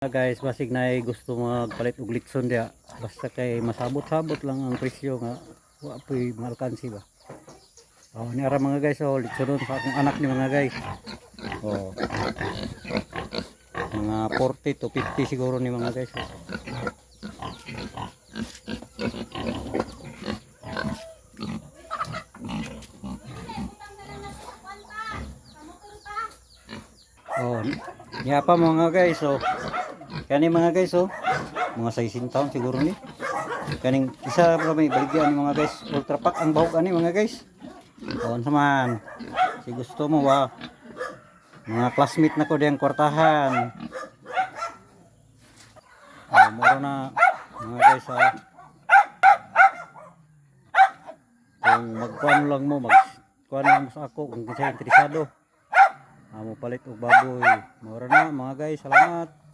Guys, basig na gusto magpalit og litson dia. Basta kay masabot-sabot lang ang presyo nga wa poy malkansi ba. Oh, ni ara mga guys, oh litsonon sa akong anak ni mga guys. Oh. Mga 40 to 50 siguro ni mga guys. Oh, niya pa mga guys, oh. Kani mga guys, oh. Mga 16 taon siguro ni. Kaning isa pa may baligyan ni mga guys. Ultra pack ang bahog ani mga guys. Oh, saman. Si gusto mo ba? Mga classmate na ko diyang kwartahan. Oh, moro na mga guys, ah. Kung magkuan lang mo, magkuan lang mo sa ako kung kinsa interesado. Mo palit og baboy. Moro na mga guys, salamat.